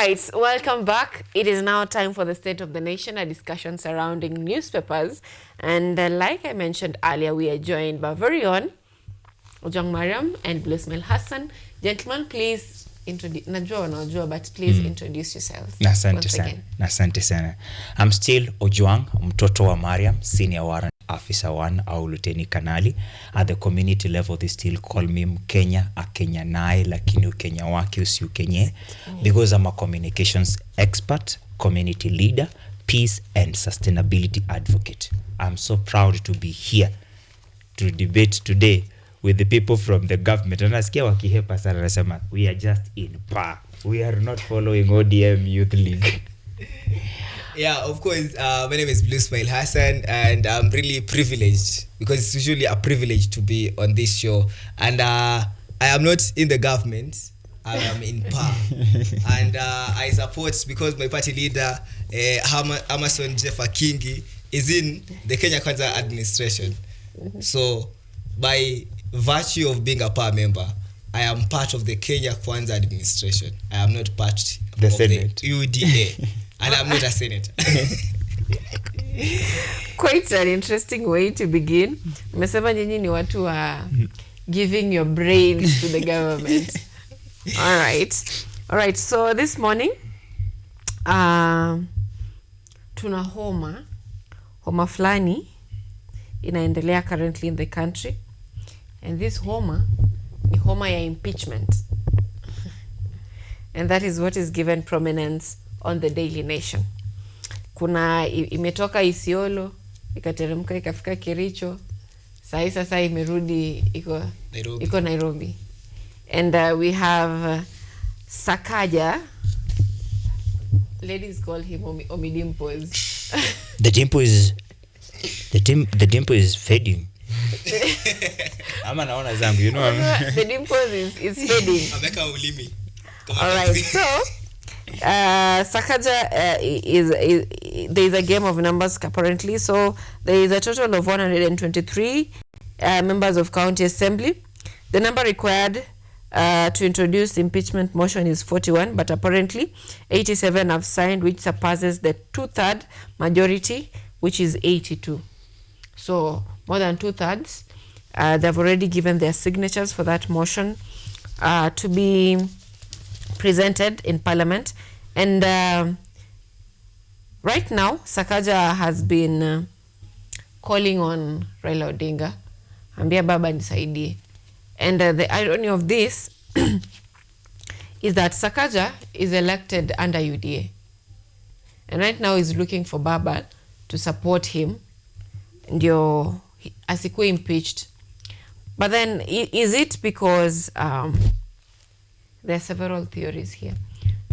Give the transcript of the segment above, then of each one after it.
right, welcome back. It is now time for the State of the Nation, a discussion surrounding newspapers. And like I mentioned earlier, we are joined by very own Ojwang Mariam and Bluesmil Hassan. Gentlemen, please introduce. Najua, but please introduce yourselves. Asante sana. I'm still Ojwang, mtoto wa Mariam, Senior Warrant Officer 1 au Lieutenant Kanali. At the community level, they still call me Mkenya, Akenya nae, lakini Ukenya wake usiukenye. Because I'm a communications expert, community leader, peace and sustainability advocate. I'm so proud to be here to debate today with the people from the government. And nasikia wakihepa sana nasema, we are just in power. We are not following ODM Youth League. Yeah, of course. My name is Bluesmil Hassan, and I'm really privileged because it's usually a privilege to be on this show. And I am not in the government. I am in power. And I support, because my party leader, Amason Jeffa Kingi, is in the Kenya Kwanza administration. So, by virtue of being a power member, I am part of the Kenya Kwanza administration. I am not part the of Senate. the UDA. And I'm not a senator. Quite an interesting way to begin. Umesema nyinyi ni watu wa giving your brains to the government. All right. So this morning, tuna homa fulani inaendelea currently in the country, and this homa ni homa ya impeachment. And that is what is given prominence on the Daily Nation. Kuna imetoka Isiolo, ikateremka ikafika Kericho, sasa imerudi iko Nairobi. And we have Sakaja. Ladies call him Omidimpos. The dimple is fading. Ama naona zangu, you know. The dimples is fading. Ameka ulimi. All right, so Sakaja there is a game of numbers apparently. So there is a total of 123 members of county assembly. The number required to introduce impeachment motion is 41, but apparently 87 have signed, which surpasses the 2/3 majority, which is 82. So more than 2/3 they've already given their signatures for that motion to be presented in parliament. And right now Sakaja has been calling on Raila Odinga, ambia baba nisaidie. And the irony of this is that Sakaja is elected under UDA, and right now he's looking for baba to support him ndio asikuwe impeached. But then is it because there are several theories here.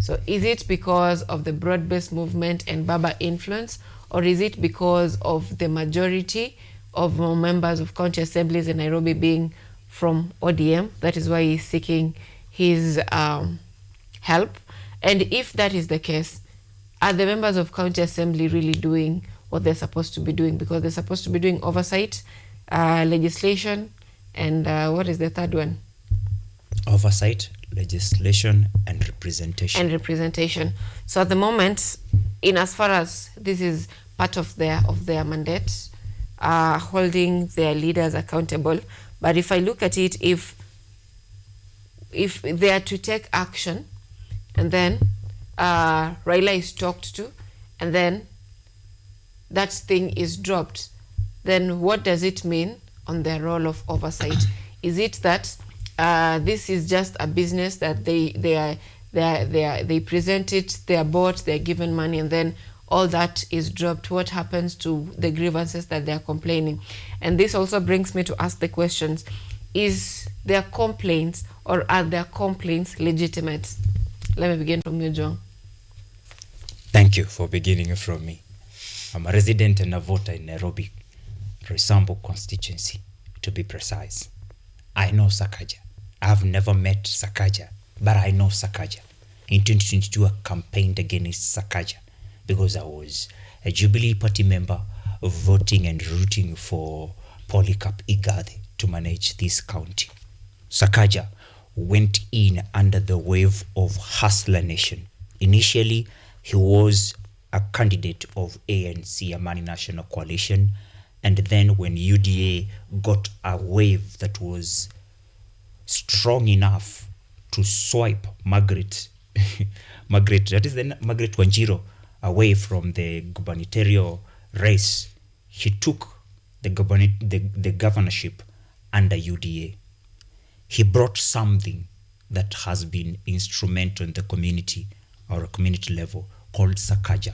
So is it because of the broad-based movement and baba influence, or is it because of the majority of members of county assemblies in Nairobi being from ODM? That is why he's seeking his help. And if that is the case, are the members of county assembly really doing what they're supposed to be doing? Because they're supposed to be doing oversight, legislation, and what is the third one? Oversight, legislation, and representation. So at the moment, in as far as this is part of their mandate, holding their leaders accountable. But if I look at it, if they are to take action, and then Raila is talked to, and then that thing is dropped, then what does it mean on their role of oversight? Is it that this is just a business that they present it, they are bought, they are given money, and then all that is dropped? What happens to the grievances that they are complaining? And this also brings me to ask the questions: is their complaints, or are their complaints legitimate? Let me begin from you, John. Thank you for beginning from me. I'm a resident and a voter in Nairobi, Roysambu constituency, to be precise. I know Sakaja. I've never met Sakaja, but I know Sakaja. In 2022, I campaigned against Sakaja because I was a Jubilee Party member voting and rooting for Polycarp Igathe to manage this county. Sakaja went in under the wave of Hustler Nation Initially, he was a candidate of ANC, Amani National Coalition, and then when UDA got a wave that was strong enough to swipe Margaret Margaret Wanjiro away from the gubernatorial race, he took the governorship under UDA. He brought something that has been instrumental in the community or a community level called Sakaja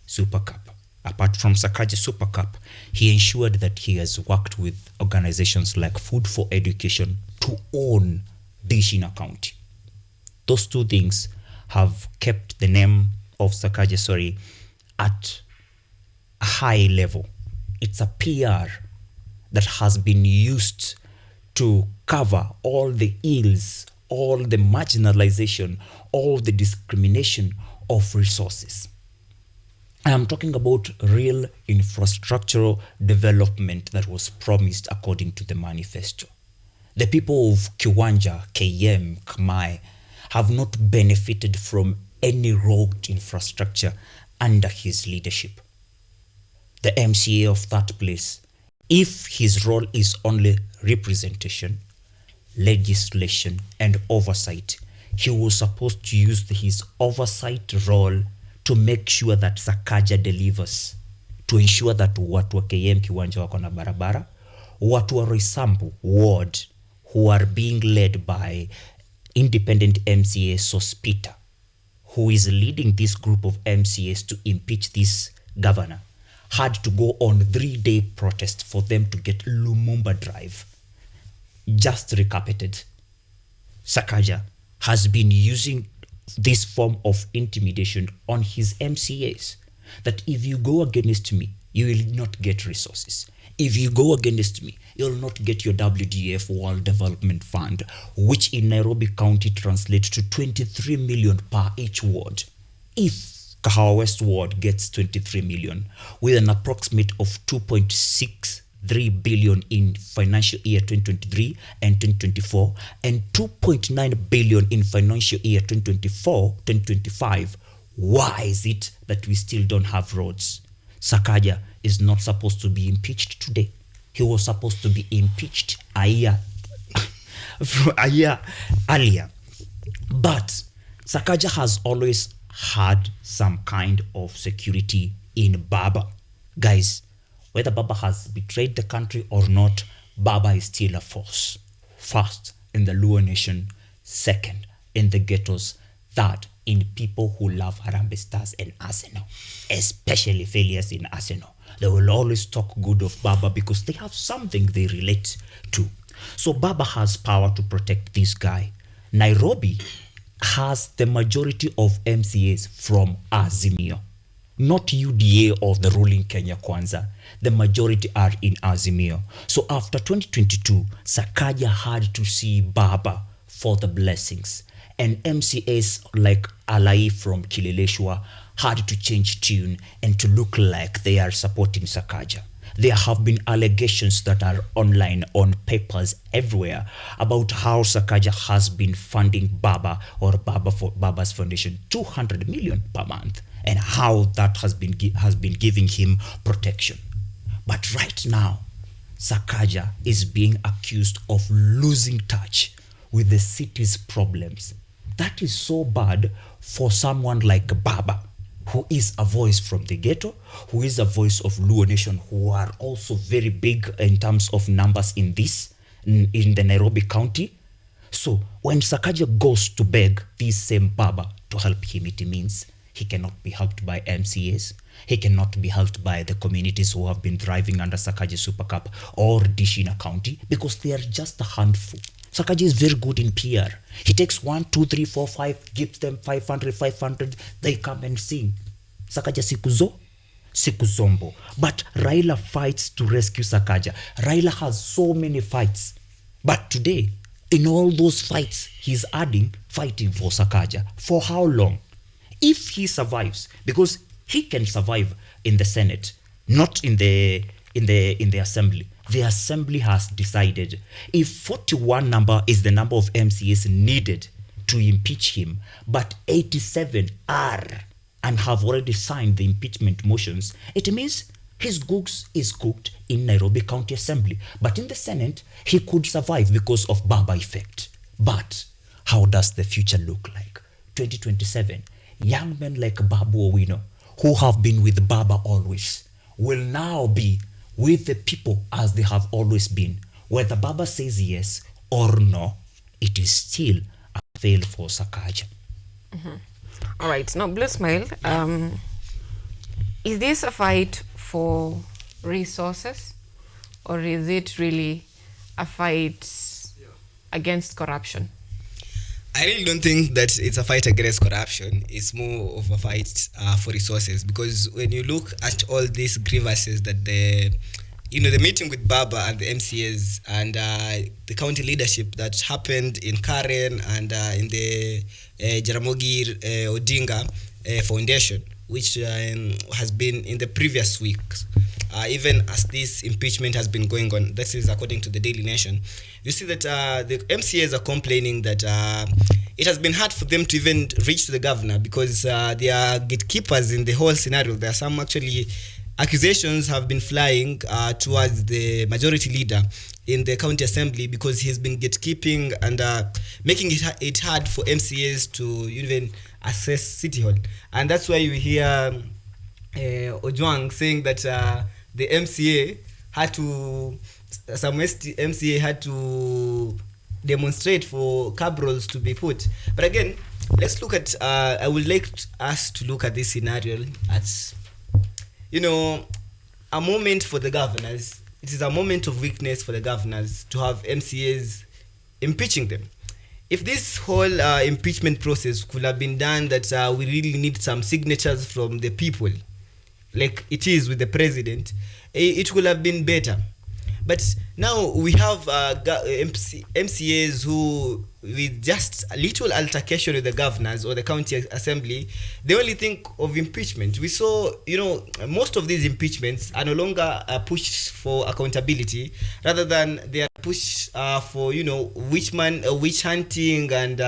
Super Cup. Apart from Sakaja Super Cup, he ensured that he has worked with organizations like Food for Education to own Dishina County. Those two things have kept the name of Sakaja, at a high level. It's a PR that has been used to cover all the ills, all the marginalization, all the discrimination of resources. I am talking about real infrastructural development that was promised according to the manifesto. The people of Kiwanja, KM, Kamai have not benefited from any road infrastructure under his leadership. The MCA of that place, if his role is only representation, legislation, and oversight, he was supposed to use his oversight role to make sure that Sakaja delivers, to ensure that watu wa KM Kiwanja wako na barabara, watu wa Roysambu ward who are being led by independent MCA Sospita, who is leading this group of MCAs to impeach this governor, had to go on 3-day protest for them to get Lumumba Drive. Just recapitulated, Sakaja has been using this form of intimidation on his MCAs, that if you go against me, you will not get resources. If you go against me, you'll not get your WDF, World Development Fund, which in Nairobi County translates to 23 million per each ward. If Kahawa West ward gets 23 million, with an approximate of 2.63 billion in financial year 2023 and 2024, and 2.9 billion in financial year 2024-2025, why is it that we still don't have roads? Sakaja is not supposed to be impeached today. He was supposed to be impeached a year earlier. But Sakaja has always had some kind of security in Baba. Guys, whether Baba has betrayed the country or not, Baba is still a force. First in the Luo Nation, second in the ghettos, third in people who love Harambee Stars and Arsenal, especially failures in Arsenal. They will always talk good of Baba because they have something they relate to. So Baba has power to protect this guy. Nairobi has the majority of MCAs from Azimio, not UDA or the ruling Kenya Kwanza. The majority are in Azimio. So after 2022, Sakaja had to see Baba for the blessings. And MCAs like Alai from Kileleshwa had to change tune and to look like they are supporting Sakaja. There have been allegations that are online on papers everywhere about how Sakaja has been funding Baba or Baba's foundation 200 million per month, and how that has been giving him protection. But right now, Sakaja is being accused of losing touch with the city's problems. That is so bad for someone like Baba, who is a voice from the ghetto, who is a voice of Luo Nation, who are also very big in terms of numbers in the Nairobi County. So when Sakaja goes to beg this same Baba to help him, it means he cannot be helped by MCAs. He cannot be helped by the communities who have been thriving under Sakaja Super Cup or Dishina County, because they are just a handful. Sakaja is very good in PR. He takes 1, 2, 3, 4, 5, gives them 500, they come and sing. Sakaja siku zombo. But Raila fights to rescue Sakaja. Raila has so many fights. But today, in all those fights, he's fighting for Sakaja. For how long? If he survives, because he can survive in the Senate, not in the assembly. The assembly has decided if 41 number is the number of MCAs needed to impeach him, but 87 are and have already signed the impeachment motions, it means his goods is cooked in Nairobi County Assembly. But in the Senate, he could survive because of Baba effect. But how does the future look like? 2027, young men like Babu Owino, who have been with Baba always, will now be with the people as they have always been. Whether Baba says yes or no, it is still a fail for Sakaja. All right. Now, Blue Smile, is this a fight for resources, or is it really a fight against corruption? I really don't think that it's a fight against corruption. It's more of a fight for resources, because when you look at all these grievances that the meeting with Baba and the MCAs and the county leadership that happened in Karen and in the Jaramogi Odinga Foundation, which has been in the previous weeks, even as this impeachment has been going on. This is according to the Daily Nation. You see that the MCAs are complaining that it has been hard for them to even reach to the governor, because they are gatekeepers in the whole scenario. There are some actually accusations have been flying towards the majority leader in the county assembly, because he's been gatekeeping and making it hard for MCAs to even access City Hall. And that's why you hear Ojwang saying that the MCA had to, MCA had to demonstrate for cab rolls to be put. But again, let's look at, I would like us to look at this scenario as, a moment for the governors. It is a moment of weakness for the governors to have MCAs impeaching them. If this whole impeachment process could have been done that we really need some signatures from the people, like it is with the president, it could have been better. But now we have MCAs who, with just a little altercation with the governors or the county assembly, they only think of impeachment. We saw, most of these impeachments are no longer a push for accountability, rather than they are push for, witch hunting and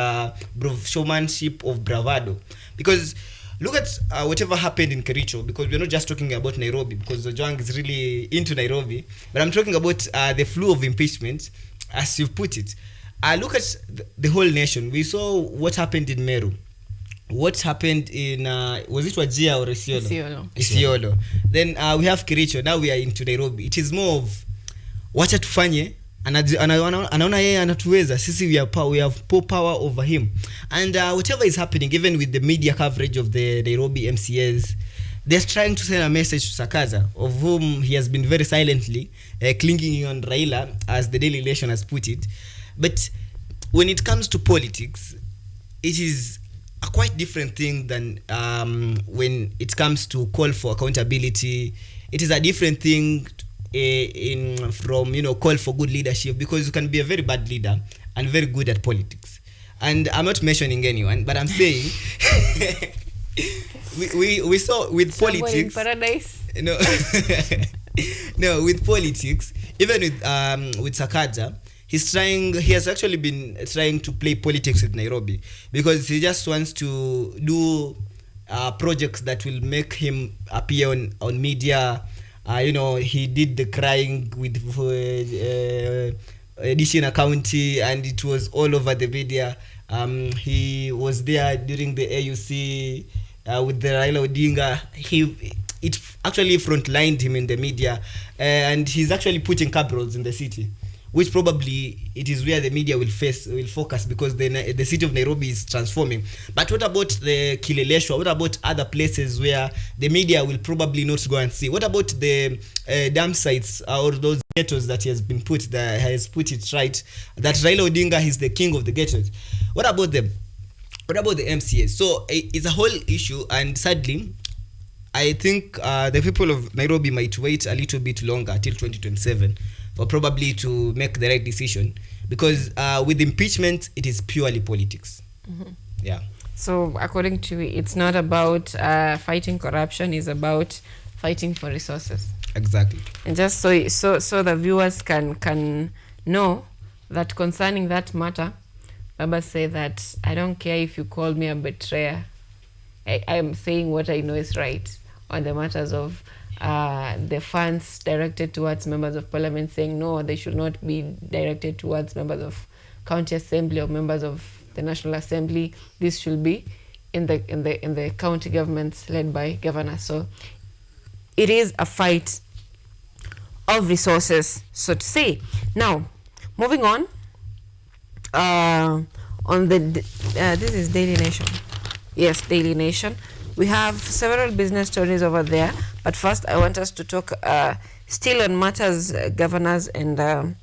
showmanship of bravado. Because look at whatever happened in Kericho, because we're not just talking about Nairobi, because Ojwang is really into Nairobi, but I'm talking about the flow of impeachment, as you've put it. Look at the whole nation. We saw what happened in Meru. What happened in, was it Wajir or Isiolo? Isiolo. Then we have Kericho. Now we are into Nairobi. It is more of, wacha tufanye, anaona yeye anatuweza, sisi we have power over him. And whatever is happening, even with the media coverage of the Nairobi MCAs, they're trying to send a message to Sakaja, of whom he has been very silently clinging on Raila, as the Daily Nation has put it. But when it comes to politics, it is a quite different thing than when it comes to call for accountability. It is a different thing from call for good leadership, because you can be a very bad leader and very good at politics. And I'm not mentioning anyone, but I'm saying we saw with politics in paradise. No, with politics, even with Sakaja, he has actually been trying to play politics with Nairobi, because he just wants to do projects that will make him appear on media. He did the crying with Additional County, and it was all over the media. He was there during the AUC with the Raila Odinga. It actually frontlined him in the media, and he's actually putting cab rolls in the city, which probably it is where the media will focus, because the city of Nairobi is transforming. But what about the Kileleshwa? What about other places where the media will probably not go and see? What about the dam sites or those ghettos that he has put it right, that Raila Odinga is the king of the ghettos? What about them? What about the MCAs? So it's a whole issue, and sadly, I think the people of Nairobi might wait a little bit longer till 2027 for probably to make the right decision, because with impeachment, it is purely politics. Mm-hmm. Yeah. So according to you, it's not about fighting corruption, it's about fighting for resources. Exactly. And just so the viewers can know that concerning that matter, Baba said that I don't care if you call me a betrayer. I'm saying what I know is right on the matters of the funds directed towards members of parliament, saying no, they should not be directed towards members of county assembly or members of the National Assembly. This should be in the county governments led by governors. So it is a fight of resources, so to say. Now, moving on the this is Daily Nation. Yes, Daily Nation. We have several business stories over there, but first I want us to talk still on matters governors and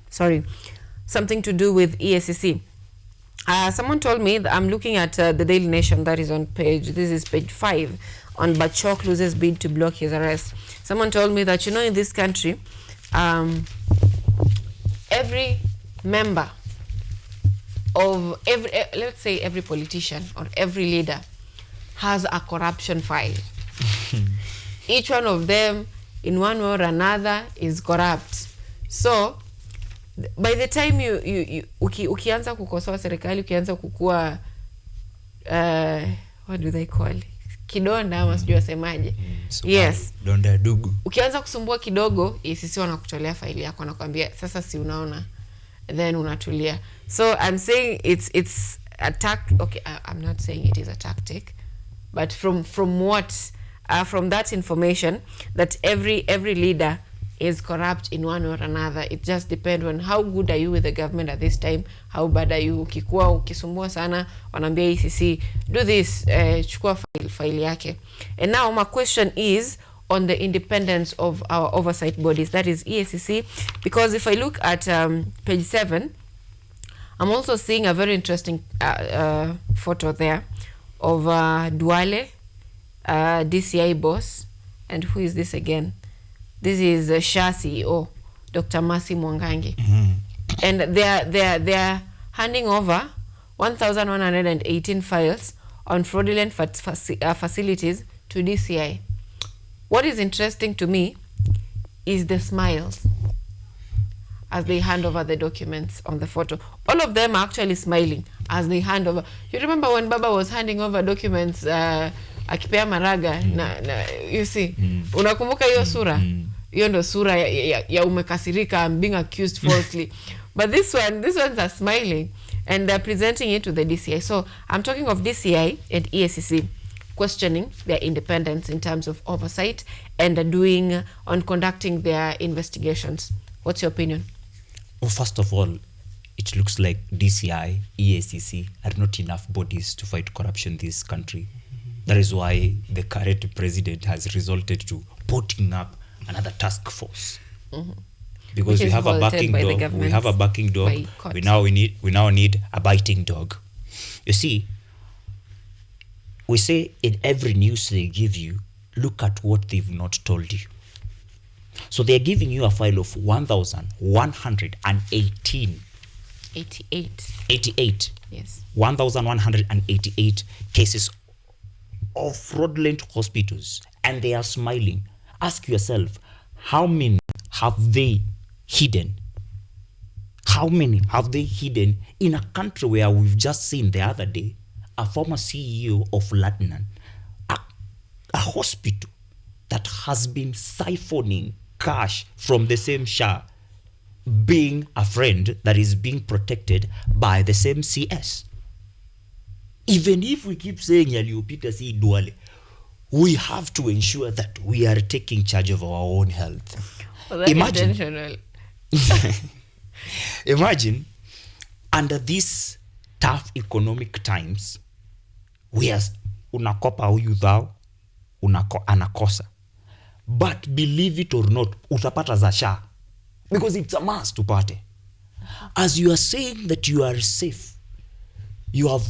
sorry, something to do with EACC. Someone told me that I'm looking at the Daily Nation, that is on page 5, on Bachok loses bid to block his arrest. Someone told me that, in this country, every member of let's say every politician or every leader has a corruption file. Each one of them, in one way or another, is corrupt. So by the time ukianza kukosoa serikali, ukianza kukua what do they call it, kidonda ama sijui wasemaje, yes, donda dugu, ukianza kusumbua kidogo, sisi wanakutolea faili yako, wanakuambia sasa si unaona, then unatulia. So I'm saying it's a tactic. Okay, I'm not saying it is a tactic, but from what from that information that every leader is corrupt in one or another. It just depends on how good are you with the government at this time, how bad are you. Ukikuwa ukisumbua sana, wanaambia ECC do this, chukua file yake. And now my question is on the independence of our oversight bodies, that is EACC, because if I look at page 7, I'm also seeing a very interesting photo there of Duale, DCI boss, and who is this again? This is SHA CEO, Dr. Mercy Mwangangi. And they're handing over 1,118 files on fraudulent facilities to DCI. What is interesting to me is the smiles as they hand over the documents on the photo. All of them are actually smiling as they hand over. You remember when Baba was handing over documents, akipea Maraga, you see, unakumbuka hiyo sura? Hiyo ndo sura ya umekasirika, I'm being accused falsely. But these ones are smiling and they're presenting it to the DCI. So I'm talking of DCI and EACC questioning their independence in terms of oversight and conducting their investigations. What's your opinion? Well, first of all, it looks like DCI, EACC are not enough bodies to fight corruption in this country. That is why the current president has resorted to putting up another task force. Because we have a backing dog. We have a backing dog. We now need a biting dog. You see, we say in every news they give you, look at what they've not told you. So they're giving you a file of 1,118. 88. Yes. 1,188 cases of fraudulent hospitals, and they are smiling. Ask yourself, how many have they hidden? How many have they hidden in a country where we've just seen the other day a former CEO of Latnan, a hospital that has been siphoning cash from the same SHA, being a friend that is being protected by the same CS. Even if we keep saying yaliyopita si Duale, we have to ensure that we are taking charge of our own health. Well, that's intentional. Imagine, under these tough economic times, unakopa huyu thou, anakosa. But believe it or not, utapata za SHA. Because it's a must upate. As you are saying that you are safe, you have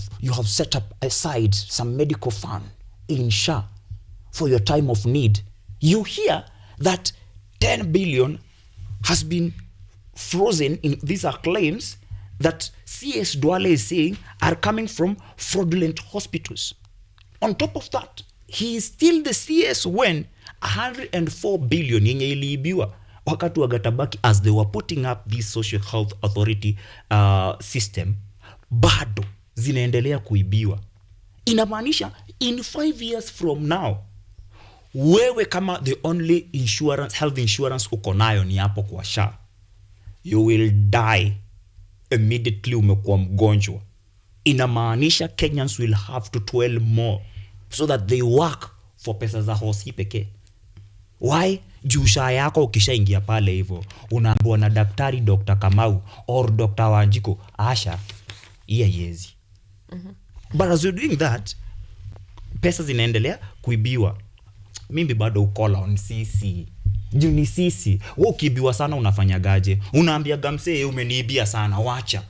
set up aside some medical fund in SHA for your time of need. You hear that 10 billion has been frozen in. These are claims that CS Duale is saying are coming from fraudulent hospitals. On top of that, he is still the CS when 104 billion yenye iliibiwa wakati wa Gatabaki, as they were putting up this social health authority system, bado zinaendelea kuibiwa. Inamaanisha in 5 years from now, wewe kama the only health insurance uko nayo ni hapo kwa SHA, you will die immediately umekuwa mgonjwa. Inamaanisha Kenyans will have to toil more so that they work for pesa za hosi pekee. Why? Juu SHA yako ukishaingia pale hivyo, unaambiwa na daktari Dr. Kamau or Dr. Wanjiko, Asha, yezi. But as you're doing that, pesa zinaendelea kuibiwa. Mimi bado ukola on sisi. Juu ni sisi. Wewe ukiibiwa sana unafanyagaje? Unaambia gamse umeniibia sana, wacha.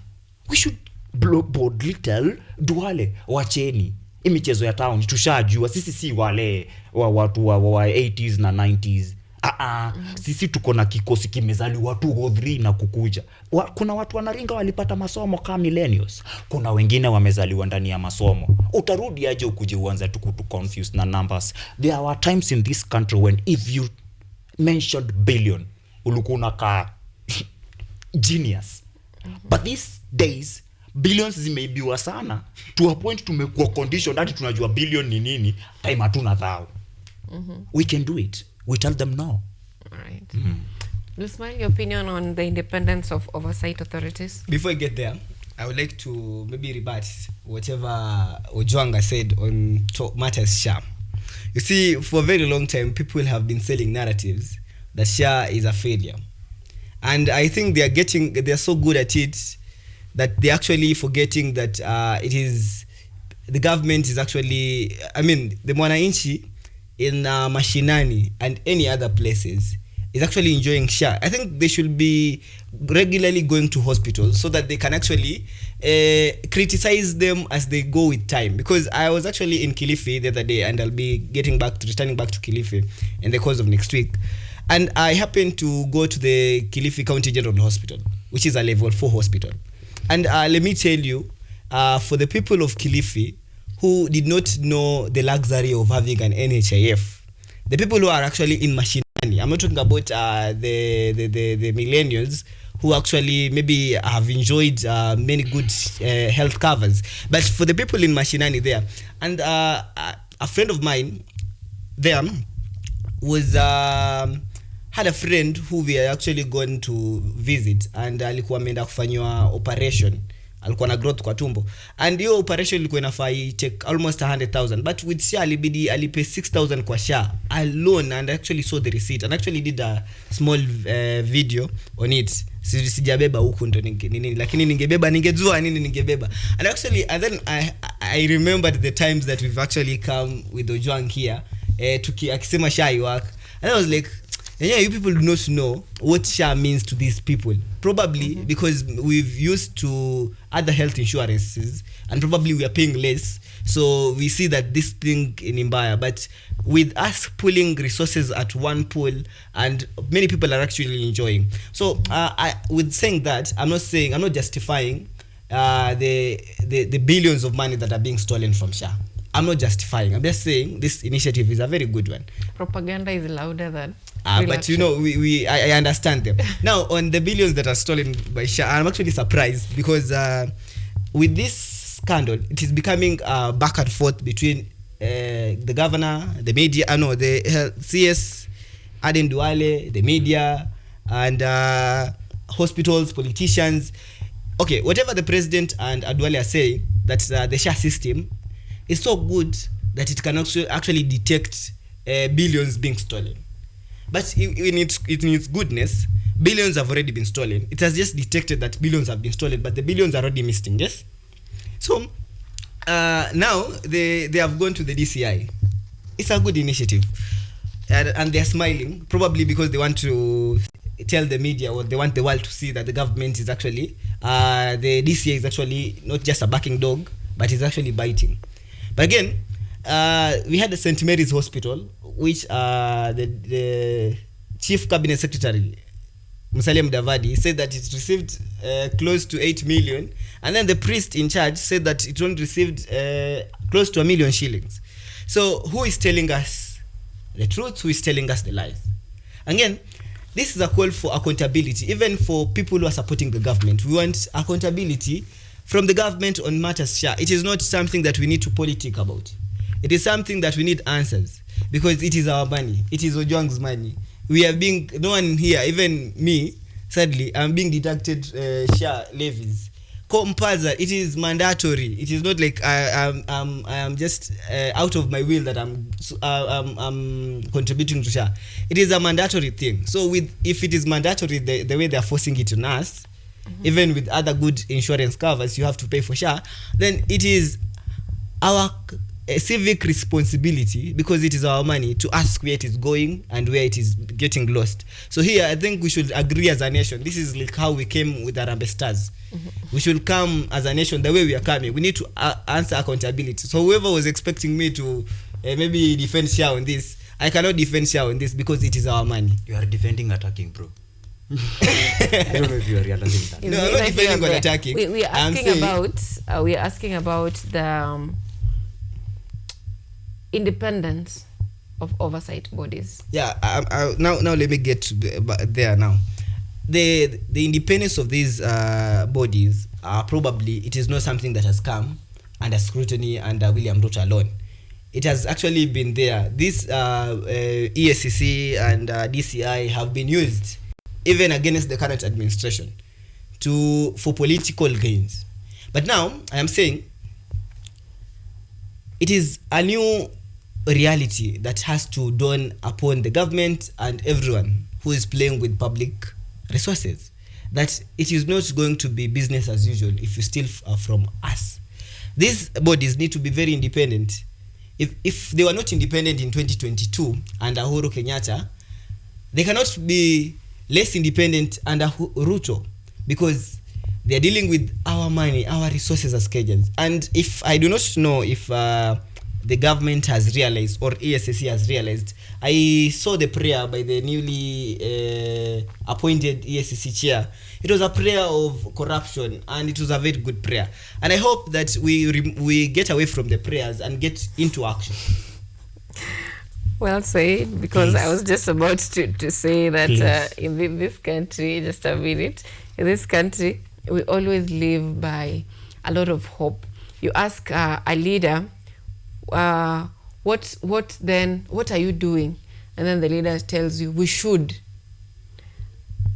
We should boldly tell Duale, wacheni. Imichezo ya town tushajua, sisi si wale watu wa 80s na 90s. Sisi tuko na kikosi kimezaliwa 2 or 3 na kukuja. Kuna watu wanaringa walipata masomo kama millennials. Kuna wengine wamezaliwa ndani ya masomo. Utarudi aje ukuje uanze tu confused na numbers. There were times in this country when if you mentioned billion, ulikuwa unakaa genius. But these days billions zimeibiwa sana to a point tumekuwa condition hadi tunajua billion ni nini, time hatuna thao. We can do it. We tell them no. All right. Lusman, your opinion on the independence of oversight authorities? Before I get there, I would like to maybe rebut whatever Ojwanga said on matters SHA. You see, for a very long time, people have been selling narratives that SHA is a failure. And I think they're so good at it that they're actually forgetting that the government is actually, the Mwananchi in Mashinani and any other places is actually enjoying SHA. I think they should be regularly going to hospitals so that they can actually criticize them as they go with time. Because I was actually in Kilifi the other day, and I'll be returning back to Kilifi in the course of next week. And I happened to go to the Kilifi County General Hospital, which is a level 4 hospital. And let me tell you, for the people of Kilifi who did not know the luxury of having an NHIF, the people who are actually in Mashinani, I'm not talking about the millennials who actually maybe have enjoyed many good health covers, but for the people in Mashinani there, and a friend of mine there was had a friend who we are actually going to visit, and alikuwa ameenda kufanywa operation, alikuwa na growth kwa tumbo, and hiyo operation ilikuwa inafaa take almost 100,000, but with SHA alibidi alipe 6,000 kwa SHA alone, and I actually saw the receipt and actually did a small video on it. Sijabeba huku ndo nini, lakini ningejua nini ningebeba. And then I remembered the times that we've actually come with Ojwang here akisema SHA work, and I was like, yeah, you people do not know what SHA means to these people. Probably because we've used to other health insurances and probably we are paying less. So we see that this thing in Imbaya. But with us pulling resources at one pool, and many people are actually enjoying. So with saying that, I'm not justifying the billions of money that are being stolen from SHA. I'm not justifying. I'm just saying this initiative is a very good one. Propaganda is louder than but you know, I understand them. Now, on the billions that are stolen by SHA, I'm actually surprised because with this scandal, it is becoming back and forth between the governor, the media, the CS, Aden Duale, the media, and hospitals, politicians. Okay, whatever the president and Aduale are saying, that the SHA system is so good that it can actually detect billions being stolen. But in its goodness, billions have already been stolen. It has just detected that billions have been stolen, but the billions are already missing, yes? So, now they have gone to the DCI. It's a good initiative. And they're smiling, probably because they want to tell the media, or they want the world to see that the government is actually, the DCI is actually not just a barking dog, but is actually biting. But again, we had the St. Mary's Hospital, which the Chief Cabinet Secretary, Musalia Mudavadi, said that it received close to 8 million. And then the priest in charge said that it only received close to 1 million shillings. So who is telling us the truth? Who is telling us the lies? Again, this is a call for accountability, even for people who are supporting the government. We want accountability from the government on matters SHA. It is not something that we need to politic about. It is something that we need answers, because it is our money. It is Ojwang's money. We are being, no one here, even me, sadly, I'm being deducted SHA levies. Compulsory, it is mandatory. It is not like I am just out of my will that I'm contributing to SHA. It is a mandatory thing. So if it is mandatory, the way they are forcing it on us, even with other good insurance covers, you have to pay for SHA, then it is our civic responsibility, because it is our money, to ask where it is going and where it is getting lost. So here I think we should agree as a nation. This is like how we came with Harambee Stars. We should come as a nation the way we are coming. We need to answer accountability. So whoever was expecting me to maybe defend SHA on this, I cannot defend SHA on this, because it is our money. You are defending attacking, bro. I don't know if you are realizing that. No, I'm not defending or attacking. We are asking about the independence of oversight bodies. Yeah, now let me get to there now. The independence of these bodies are probably, it is not something that has come under scrutiny under William Ruto alone. It has actually been there. This EACC and DCI have been used even against the current administration for political gains. But now I am saying it is a new reality that has to dawn upon the government and everyone who is playing with public resources, that it is not going to be business as usual if you steal from us. These bodies need to be very independent. If they were not independent in 2022 under Uhuru Kenyatta, they cannot be less independent under Ruto, because they are dealing with our money, our resources as Kenyans. And if I do not know if the government has realized, or ESSC has realized, I saw the prayer by the newly appointed ESSC chair. It was a prayer of corruption, and it was a very good prayer. And I hope that we get away from the prayers and get into action. Well said, because Please. I was just about to say that in this country, just a minute, in this country, we always live by a lot of hope. You ask a leader, what are you doing? And then the leader tells you, we should.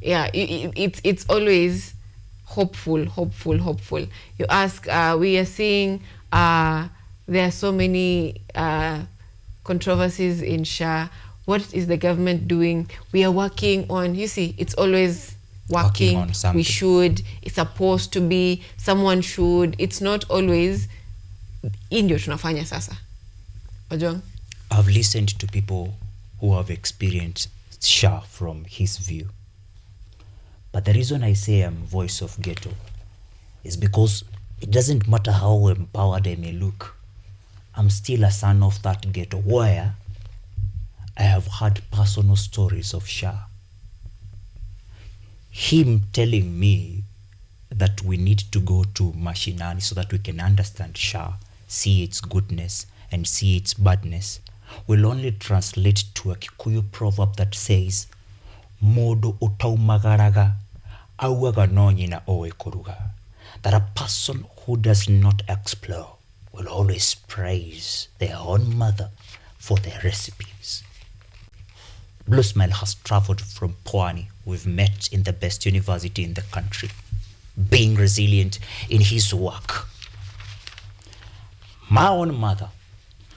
Yeah, it's always hopeful. You ask, we are seeing there are so many controversies in SHA. What is the government doing? We are working on, you see, it's always working on something. We should, it's supposed to be, someone should. It's not always ndio tunafanya sasa. Ojwang? I've listened to people who have experienced SHA from his view. But the reason I say I'm voice of ghetto is because it doesn't matter how empowered I may look. I'm still a son of that ghetto where I have had personal stories of SHA. Him telling me that we need to go to mashinani so that we can understand SHA, see its goodness and see its badness, will only translate to a Kikuyu proverb that says, Modo utaumagaraga auaga no nyina oe kuruga. That a person who does not explore will always praise their own mother for their recipes. Blue Smile has traveled from Pwani. We've met in the best university in the country, being resilient in his work. My own mother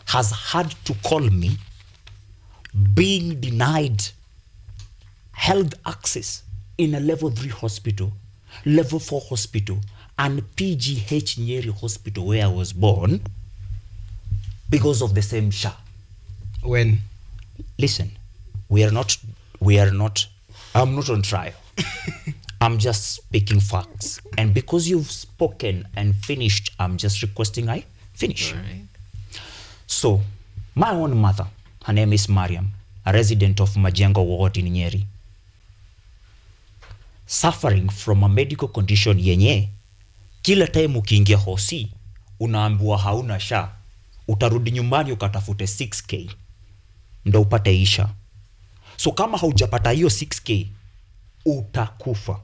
has had to call me being denied health access in a level 3 hospital, level 4 hospital, and PGH Nyeri hospital where I was born because of the same SHA. When? Listen, I'm not on trial. I'm just speaking facts. And because you've spoken and finished, I'm just requesting I finish. All right. So, my own mother, her name is Mariam, a resident of Majengo ward in Nyeri, suffering from a medical condition yenye, kila time ukiingia hosi, unaambiwa hauna SHA, utarudi nyumbani ukatafute 6K, ndo upate isha. So kama haujapata hiyo 6k utakufa.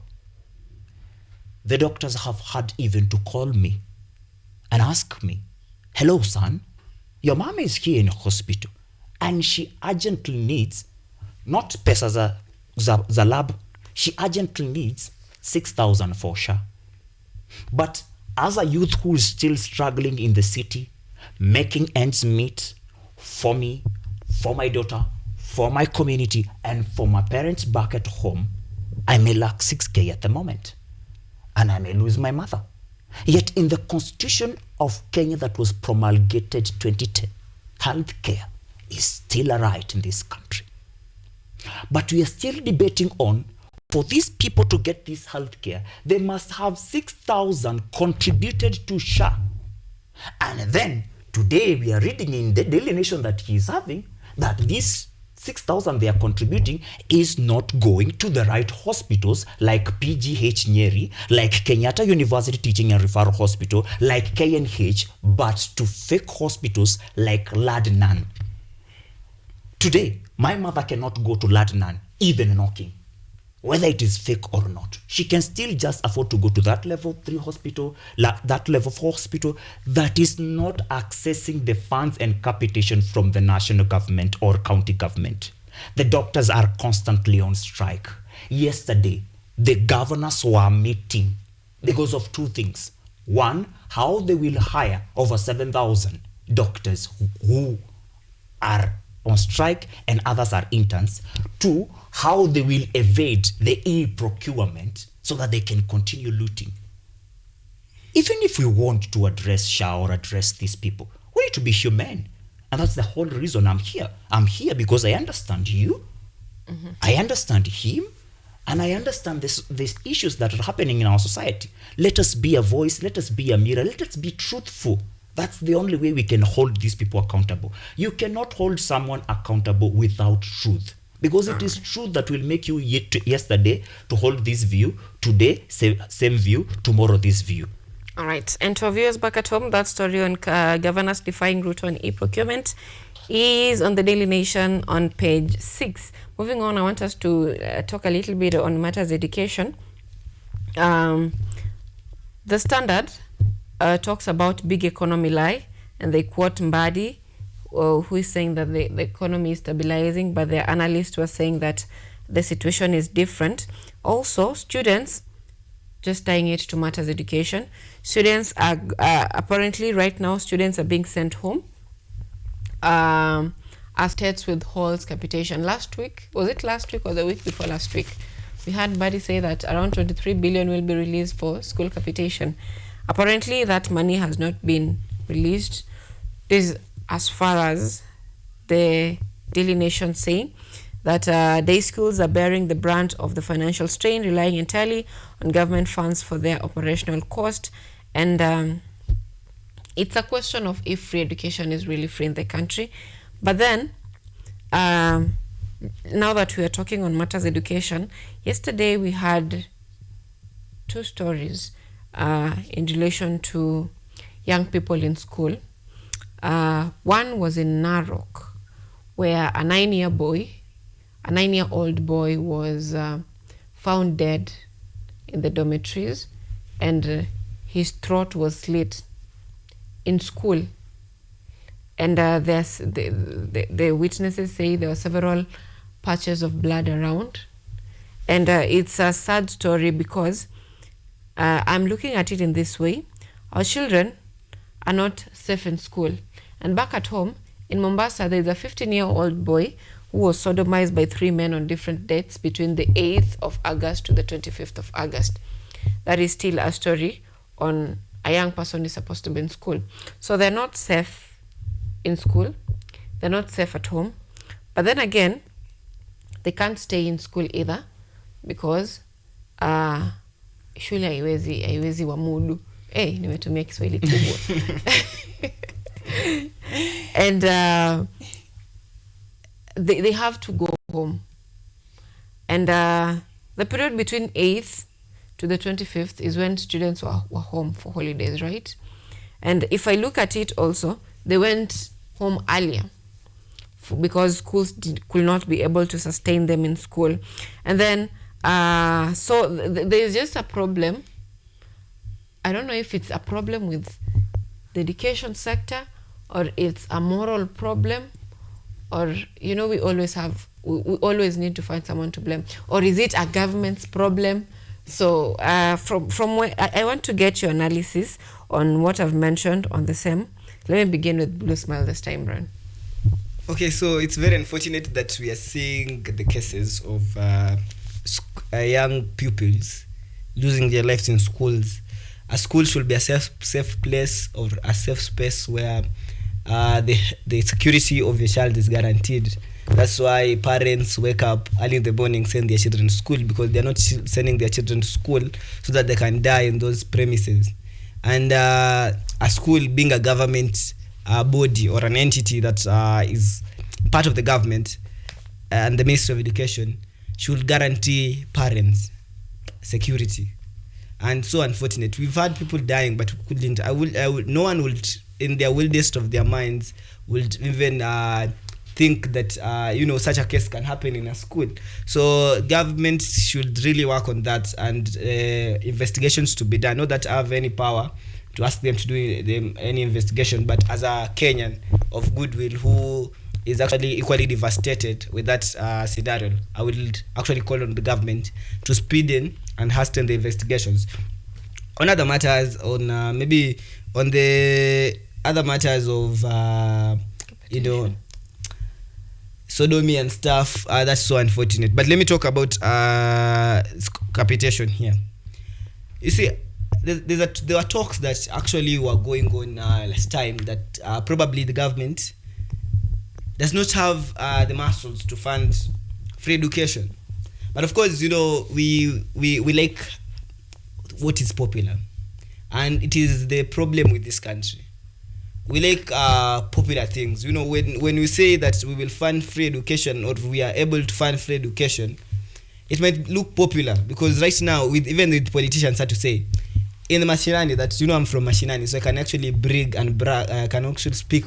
The doctors have had even to call me and ask me, hello son, your mom is here in hospital and she urgently needs not pesa za lab, she urgently needs 6,000 for SHA. But as a youth who is still struggling in the city, making ends meet for me, for my daughter, for my community, and for my parents back at home, I may lack 6k at the moment, and I may lose my mother. Yet in the constitution of Kenya that was promulgated 2010, healthcare is still a right in this country. But we are still debating on, for these people to get this healthcare, they must have 6,000 contributed to SHA. And then today we are reading in the Daily Nation that he is having that this 6,000 they are contributing is not going to the right hospitals like PGH Nyeri, like Kenyatta University Teaching and Referral Hospital, like KNH, but to fake hospitals like Ladnan. Today, my mother cannot go to Ladnan, even knocking, whether it is fake or not. She can still just afford to go to that level 3 hospital, that level 4 hospital that is not accessing the funds and capitation from the national government or county government. The doctors are constantly on strike. Yesterday, the governors were meeting because of 2 things. One, how they will hire over 7,000 doctors who are on strike and others are interns. 2, how they will evade the e-procurement so that they can continue looting. Even if we want to address SHA or address these people, we need to be humane. And that's the whole reason I'm here. I'm here because I understand you, I understand him, and I understand these issues that are happening in our society. Let us be a voice, let us be a mirror, let us be truthful. That's the only way we can hold these people accountable. You cannot hold someone accountable without truth. Because it is truth that will make you yesterday to hold this view, today same view, tomorrow this view. All right. And to our viewers back at home, that story on governors defying route on e-procurement is on the Daily Nation on page 6. Moving on, I want us to talk a little bit on matters education. The Standard talks about big economy lie, and they quote Mbadi, who is saying that the economy is stabilizing, but the analysts were saying that the situation is different. Also, students, just tying it to matters education, students are apparently right now, students are being sent home as states with halls capitation. Last week, was it last week or the week before last week? We had Mbadi say that around 23 billion will be released for school capitation. Apparently, that money has not been released. This is as far as the Daily Nation saying that day schools are bearing the brunt of the financial strain, relying entirely on government funds for their operational cost. And it's a question of if free education is really free in the country. But then, now that we are talking on matters education, yesterday we had 2 stories in relation to young people in school. One was in Narok, where a 9-year-old boy was found dead in the dormitories, and his throat was slit in school. And the witnesses say there were several patches of blood around. And it's a sad story because I'm looking at it in this way. Our children are not safe in school. And back at home, in Mombasa, there's a 15-year-old boy who was sodomized by 3 men on different dates between the 8th of August to the 25th of August. That is still a story on a young person who is supposed to be in school. So they're not safe in school. They're not safe at home. But then again, they can't stay in school either because shule haiwezi wamudu. Nimetumia Kiswahili kubwa. And they have to go home. And the period between 8th to the 25th is when students were home for holidays, right? And if I look at it also, they went home earlier because schools could not be able to sustain them in school. And then so there's just a problem. I don't know if it's a problem with the education sector, or it's a moral problem, or we always we always need to find someone to blame, or is it a government's problem? So from where I want to get your analysis on what I've mentioned on the same. Let me begin with Blue Smile this time, Brian. Okay, so it's very unfortunate that we are seeing the cases of young pupils losing their lives in schools. A school should be a safe place or a safe space where the security of your child is guaranteed. That's why parents wake up early in the morning, send their children to school, because they're not sending their children to school so that they can die in those premises. And a school, being a government body or an entity that is part of the government and the Ministry of Education, should guarantee parents security. And so unfortunate, we've had people dying, but we couldn't. No one would, in their wildest of their minds, would even think that such a case can happen in a school. So government should really work on that, and investigations to be done. Not that I have any power to ask them to do any investigation, but as a Kenyan of goodwill who is actually equally devastated with that scenario, I will actually call on the government to speed in and hasten the investigations. On other matters, maybe on the other matters of sodomy and stuff, that's so unfortunate. But let me talk about capitation here. You see, there were talks that actually were going on last time that probably the government does not have the muscles to fund free education. But of course, we like what is popular, and it is the problem with this country. We like popular things. When we say that we will fund free education, or we are able to fund free education, it might look popular, because right now, even with politicians, had to say in the Mashinani that I'm from Mashinani, so I can actually brag and brag. I can actually speak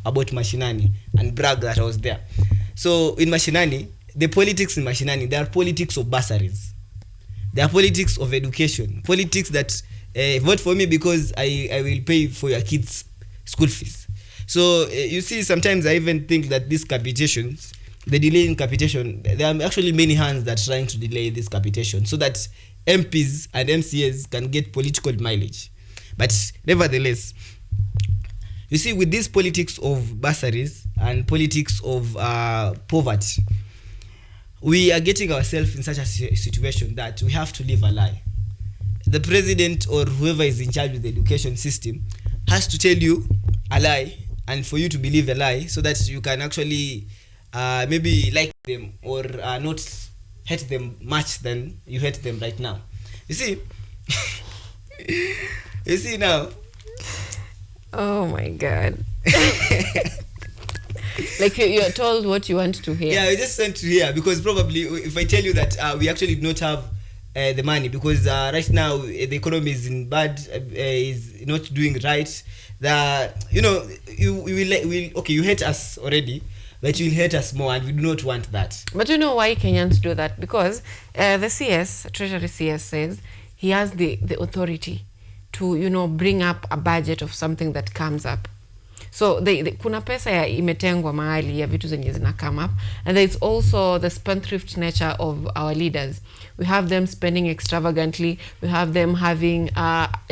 about Mashinani and brag that I was there. So in Mashinani, the politics in Mashinani, there are politics of bursaries, there are politics of education, politics that vote for me because I will pay for your kids' school fees. So you see, sometimes I even think that these capitations, the delay in capitation, there are actually many hands that are trying to delay this capitation so that MPs and MCAs can get political mileage. But nevertheless, you see, with this politics of bursaries and politics of poverty, we are getting ourselves in such a situation that we have to live a lie. The president or whoever is in charge of the education system has to tell you a lie, and for you to believe a lie, so that you can actually maybe like them or not hate them much than you hate them right now. You see, you see now. Oh my God. Like you're told what you want to hear. Yeah, I just want to hear, because probably if I tell you that we actually do not have the money, because right now the economy is in bad, is not doing right. You hate us already, but you will hate us more, and we do not want that. But you know why Kenyans do that? Because the Treasury CS says he has the authority to bring up a budget of something that comes up. So kuna pesa ya imetengwa mahali ya vitu zenye zina come up, and there's also the spendthrift nature of our leaders. We have them spending extravagantly. We have them having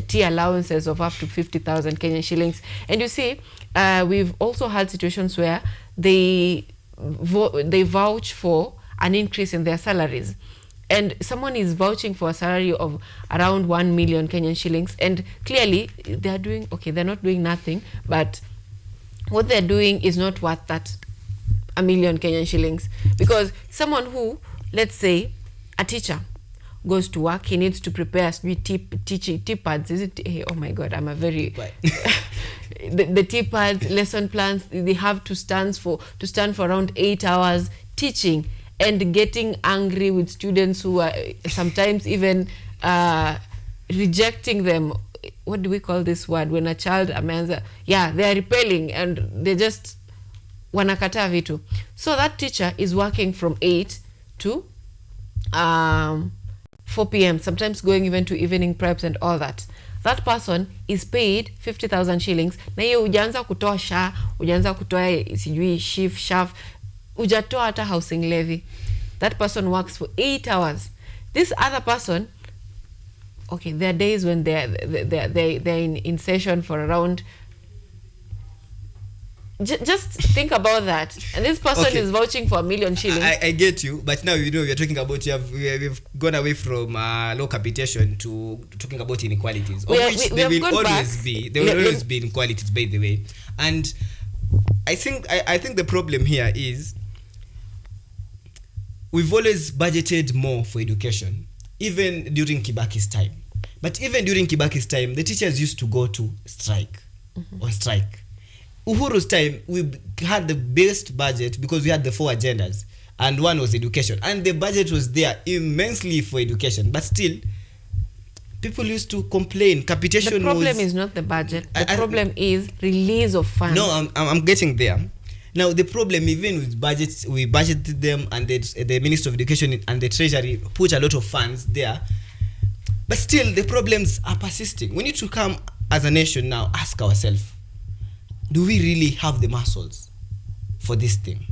tea allowances of up to 50,000 Kenyan shillings. And you see, we've also had situations where they vouch for an increase in their salaries. And someone is vouching for a salary of around 1 million Kenyan shillings. And clearly, they're not doing nothing, but what they're doing is not worth that 1 million Kenyan shillings. Because someone who, let's say, a teacher goes to work, he needs to prepare tea pads. Is it? Oh my God, I'm a very the tea pads, lesson plans. They have to stand for around 8 hours teaching and getting angry with students who are sometimes even rejecting them. What do we call this word when a child they are repelling and they just wanakataa vitu. So that teacher is working from 8 to 4 p.m, sometimes going even to evening preps and all that. That person is paid 50,000 shillings, na hiyo ujaanza kutoa SHA, ujaanza kutoa sijui shaf, ujatoa hata housing levy. That person works for 8 hours. This other person, okay, there are days when they're in session for around. Just think about that. And this person is vouching for 1 million shillings. I get you, but now we're talking about we've gone away from low capitation to talking about inequalities, of which there will always be inequalities, by the way. And I think the problem here is we've always budgeted more for education, even during Kibaki's time. But even during Kibaki's time, the teachers used to go to strike, on strike. Uhuru's time, we had the best budget because we had the 4 agendas, and one was education, and the budget was there immensely for education, but still people used to complain. Capitation. The problem is not the budget. The problem is release of funds. No, I'm getting there. Now the problem, even with budgets, we budgeted them, and the Minister of Education and the Treasury put a lot of funds there, but still the problems are persisting. We need to come as a nation now, ask ourselves, do we really have the muscles for this thing?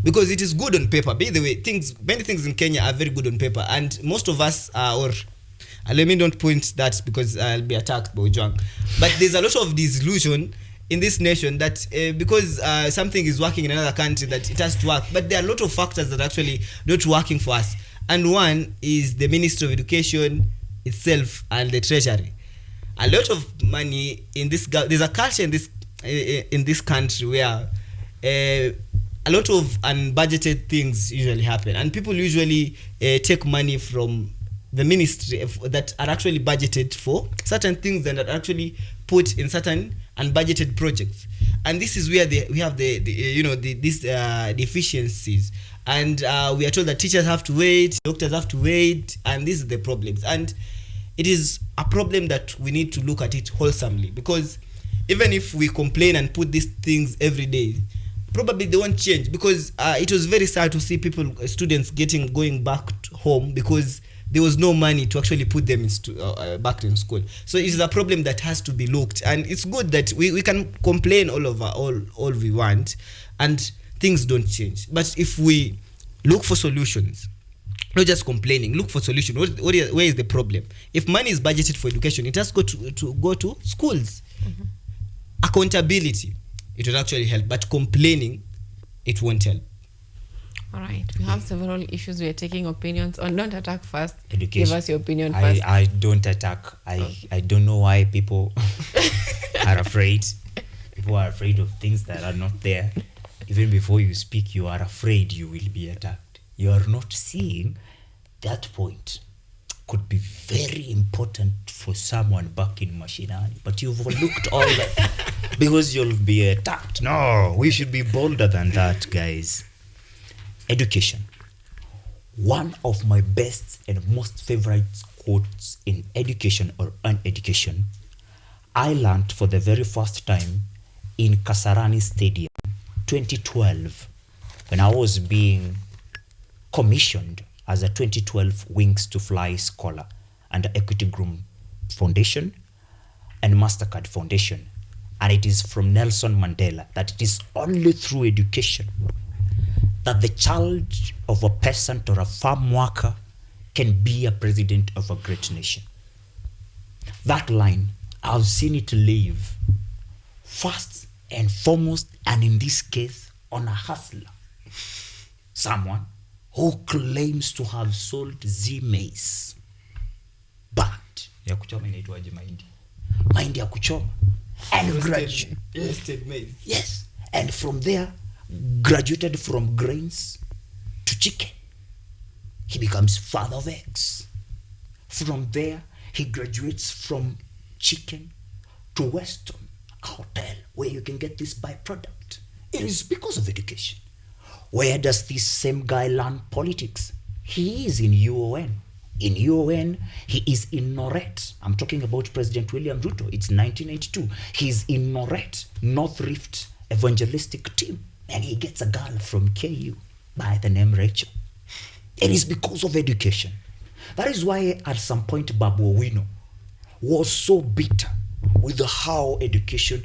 Because it is good on paper. By the way, many things in Kenya are very good on paper, and most of us are, let me don't point that because I'll be attacked by Ojwang. But there's a lot of disillusion in this nation that because something is working in another country, that it has to work. But there are a lot of factors that are actually not working for us. And one is the Ministry of Education itself and the Treasury. A lot of money in this, there's a culture in this country where a lot of unbudgeted things usually happen, and people usually take money from the ministry that are actually budgeted for certain things that are actually put in certain unbudgeted projects, and this is where we have these deficiencies, and we are told that teachers have to wait, doctors have to wait, and these are the problems. And it is a problem that we need to look at it wholesomely, because even if we complain and put these things every day, probably they won't change, because it was very sad to see students going back home because there was no money to actually put them back in school. So it is a problem that has to be looked, and it's good that we can complain all we want and things don't change. But if we look for solutions, not just complaining, look for solution. Where is the problem? If money is budgeted for education, it has to go to schools. Mm-hmm. Accountability, it will actually help, but complaining, it won't help. All right, we have several issues we are taking opinions on. Don't attack first. Education. Give us your opinion first. I don't attack. I don't know why people are afraid. People are afraid of things that are not there. Even before you speak, you are afraid you will be attacked. You are not seeing that point could be very important for someone back in Mashinani, but you've overlooked all that because you'll be attacked. No, we should be bolder than that, guys. Education. One of my best and most favorite quotes in education or uneducation, I learned for the very first time in Kasarani Stadium, 2012, when I was being commissioned as a 2012 Wings to Fly scholar under Equity Group Foundation and MasterCard Foundation. And it is from Nelson Mandela that it is only through education that the child of a peasant or a farm worker can be a president of a great nation. That line, I've seen it live first and foremost, and in this case, on a hustler. Someone who claims to have sold Z-maize. But ya kuchoma inaitwaje mahindi? Mahindi ya kuchoma. And roasted maize. Yes. And from there, graduated from grains to chicken. He becomes father of eggs. From there, he graduates from chicken to Weston, a hotel where you can get this byproduct. It is because of education. Where does this same guy learn politics? He is in UON. In UON, he is in NORET. I'm talking about President William Ruto. It's 1982. He's in NORET, North Rift Evangelistic Team. and he gets a girl from KU by the name Rachel. It is because of education. That is why at some point Babu Owino was so bitter with how education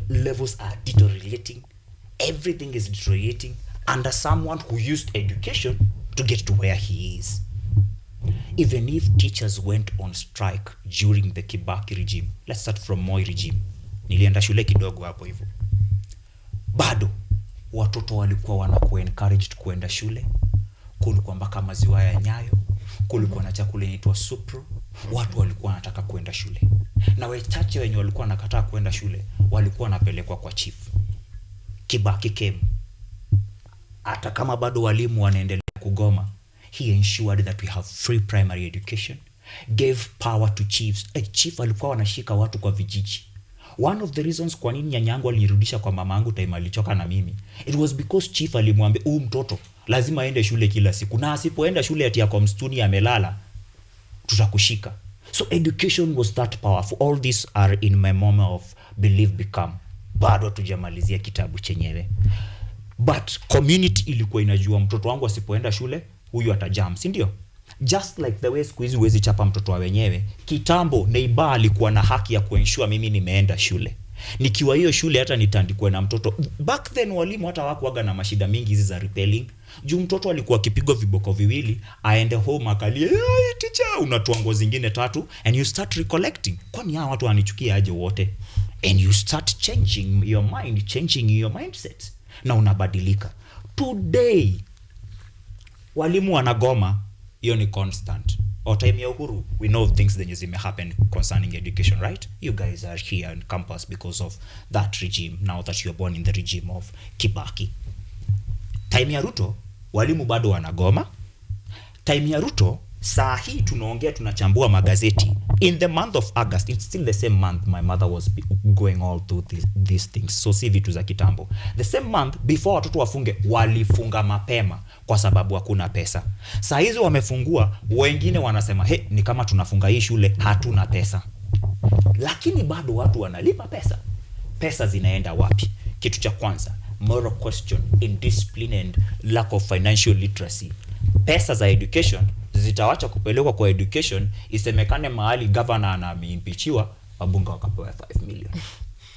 levels are deteriorating. Everything is deteriorating under someone who used education to get to where he is. Even if teachers went on strike during the Kibaki regime, let's start from Moi regime. Nilienda shule kidogo hapo hivyo. Bado watoto walikuwa wanakuwa encouraged kuenda shule. Kulikuwa mpaka maziwa ya Nyayo, kulikuwa na chakula inaitwa Supro. Watu walikuwa wanataka kuenda shule. Na wachache wenye walikuwa wanakataa kuenda shule walikuwa wanapelekwa kwa chief. Kibaki came. Hata kama bado walimu wanaendelea kugoma, he ensured that we have free primary education, gave power to chiefs. Chief alikuwa wanashika watu kwa vijiji. One of the reasons kwa nini nyanyangu alinirudisha kwa mamangu time alichoka na mimi, it was because chief alimwambia huyu mtoto lazima aende shule kila siku, na asipoenda shule ati yako mstuni amelala tutakushika. So education was that powerful. All these are in my moment of belief become. Bado tujamalizia kitabu chenyewe. But community ilikuwa inajua mtoto wangu asipoenda shule huyu atajam, si ndio? Just like the way siku hizi huwezi chapa mtoto wa wenyewe. Kitambo neighbor alikuwa na haki ya kuensure mimi nimeenda shule. Nikiwa hiyo shule hata nitandikwe na mtoto. Back then walimu hata hawakuaga na mashida mingi hizi za repelling. Juu mtoto alikuwa akipigwa viboko viwili, aende home akalie, "Hey teacher, unatoa nguo zingine 3" and you start recollecting. Kwani hao watu wanichukia aje wote? And you start changing your mind, changing your mindset. Na unabadilika. Today walimu wanagoma, hiyo ni constant. Or time ya Uhuru, we know things zenye zime happen concerning education, right? You guys are here on campus because of that regime, now that you are born in the regime of Kibaki. Time ya Ruto, walimu bado wanagoma. Time ya Ruto, saa hii tunaongea tunachambua magazeti. In the month of August, it's still the same month my mother was going all through these things. So si vitu za kitambo. The same month, before watoto wafunge, walifunga mapema kwa sababu hakuna pesa. Saa hizo wamefungua, wengine wanasema, "Hey, ni kama tunafunga hii shule, hatuna pesa." Lakini bado watu wanalipa pesa. Pesa zinaenda wapi? Kitu cha kwanza, moral question, indiscipline and lack of financial literacy. Pesa za education zitawacha kupelekwa kwa education, isemekane mahali governor anaimpichiwa, wabunge wakapewa 5 million.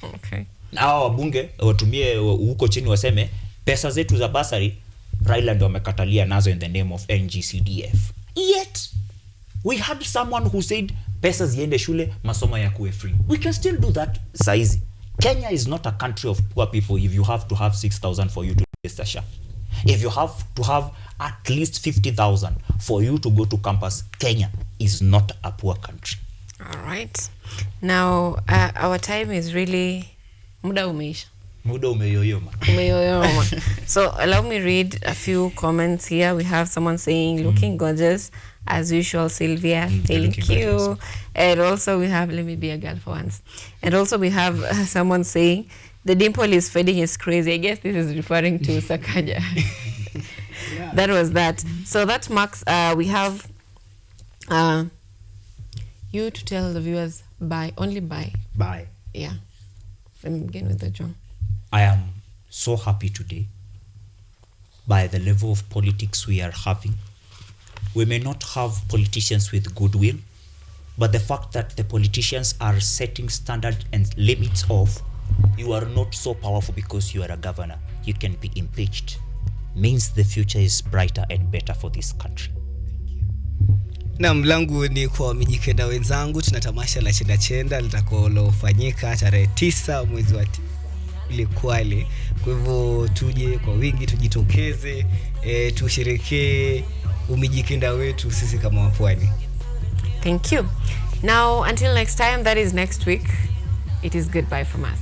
Okay. Na hao wabunge watumie huko chini waseme pesa zetu za basari Raila ndo amekatalia nazo in the name of NGCDF. Yet we had someone who said pesa ziende shule, masomo ya kuwe free. We can still do that saizi. Kenya is not a country of poor people if you have to have 6,000 for you to register SHA. If you have to have at least 50,000 for you to go to campus, Kenya is not a poor country. All right. Now, our time is really... Muda umeisha. Muda umeyoyoma. Umeyoyoma. So, allow me read a few comments here. We have someone saying, looking gorgeous, as usual, Sylvia. Thank you. Gorgeous. And also we have, let me be a girl for once. And also we have someone saying, the dimple is fading is crazy. I guess this is referring to Sakaja. Yeah. That was that. So that marks, we have you to tell the viewers bye, only bye. Bye. Yeah. Let me begin with the John. I am so happy today by the level of politics we are having. We may not have politicians with goodwill, but the fact that the politicians are setting standards and limits of you are not so powerful because you are a governor, you can be impeached, means the future is brighter and better for this country. Na mlangu ni kwa mijikenda wenzangu, tunatamasha la chenda chenda litakalofanyika tarehe 9 mwezi wa Kwale. Kwa hivyo tuje kwa wingi, tujitokeze, tusherekee umijikenda wetu sisi kama wapwani. Thank you. Now until next time, that is next week. It is goodbye from us.